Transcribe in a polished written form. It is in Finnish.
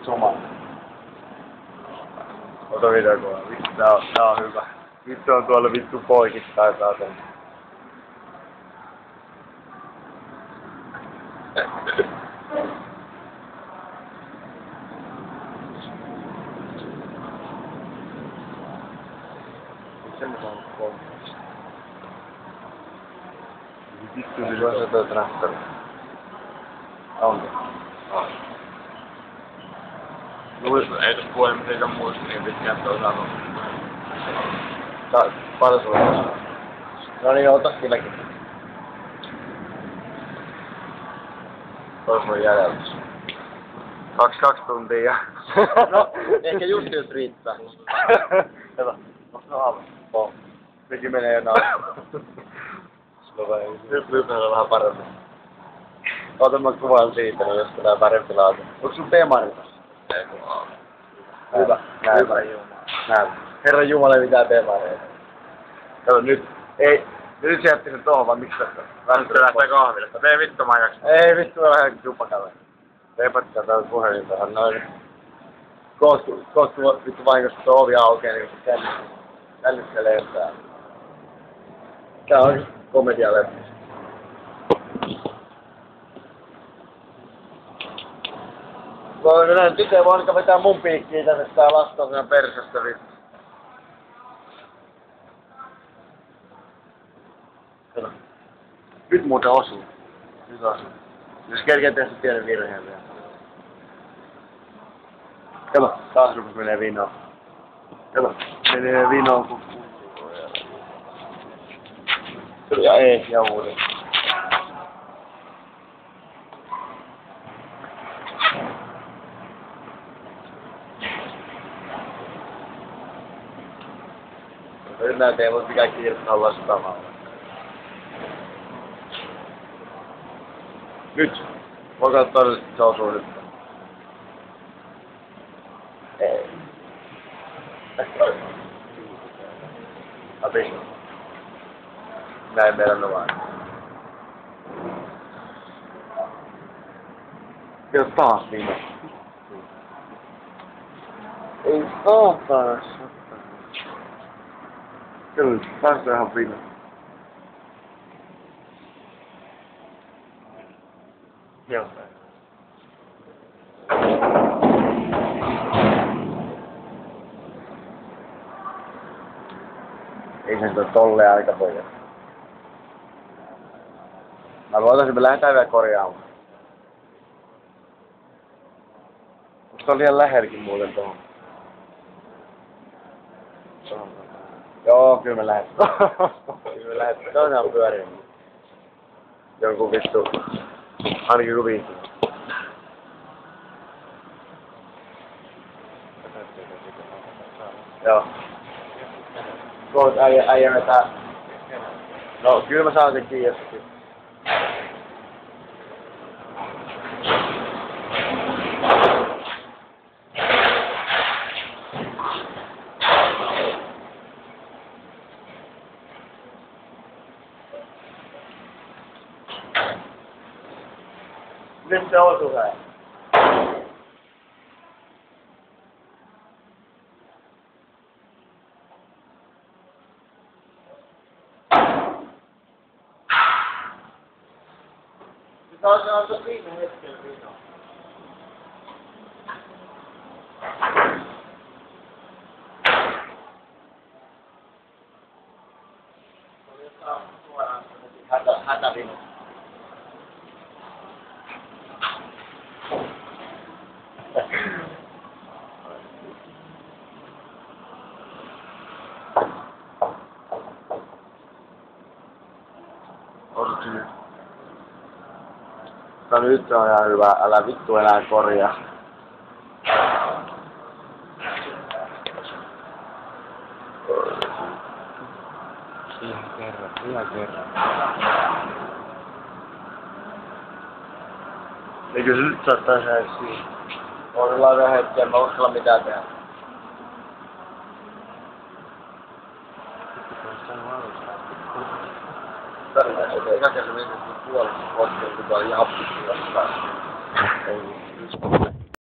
Soman. Ota videokuva. Vittu, tää on hyvä. Vittu on tuolla vittu poikittain saatan. Semmoista on konteista. Vittu se toi traktori. Onko? On. Ei tos puhelimessa eikä muista niin pitkään, että osaa Paljon sulla on? No niin, ota kylläkin. Ois mun jäljellä. 2 tuntia. No, ehkä just jos riittää. Hyvä. No aamu. Oh. Sekin menee enää. Nyt on vähän paremmin. Ota mä kuvan siitä, niin jos tulee parempi laatu. Onks sun P-Mari? Ei kun aamu. Hyvä. Näin. Herran Jumala, mitään P-Maria. Kato nyt. Ei. Nyt se jätti sen tohon, vaan miksi tästä? Nyt se lähtee kahvilasta. Tee vittu mä jaksa. Ei vittu, mä lähden tupakalle. Teipattaa täällä puhelin tähän noin. Kohtu vittu vahingossa tuo ovi aukee, niin se kännykkä lentää. Tää on komedialeffi. Nyt ei voi ainakaan vetää mun piikkiä tänne, tää lasta on ihan persästä vittu. Kato. Nyt muuten osuu. Nyt osuu. Jos kerkeä tehdä pienen virheen vielä. Kato, taas rupes menee vinoon. Kato, menee vinoon kun... Ja ei, ja uuden. Nyt näet ei voi mikään kiirtää lastaamaan. Nyt! Voi katsoa nyt, että se osuu nyt. Ei. Abi. Näin meidän on vain. Ja taas vino. Ei saatana. Kyllä, taas on ihan vino. Joo. Ei se nyt tolleen aika poja. Mä voitaisin, me lähdetään vielä korjaamaan. Onks tää liian lähelläkin muuten tohon? Joo, kyllä me lähdetään. Kyllä me lähdetään. Toinen on pyörinyt. Jonkun vittu. Ainakin kun viitti. Joo. Tuolla äijä vetää. No, kyllä mä saan sen kiinni jossakin. Nyt se osuu näin. Se on se viime hetken vino. Oli jotain suoraan hätävino. No nyt on ihan hyvä, älä vittu enää korjaa. Ihan kerran. Eikö se nyt saattaa jäädä siihen? Ollaan vielä hetki, en mä uskalla mitään tehdä. Eka kerran mietin, että puolesta koskee, kun tuolla jappuksi jossain. Ei.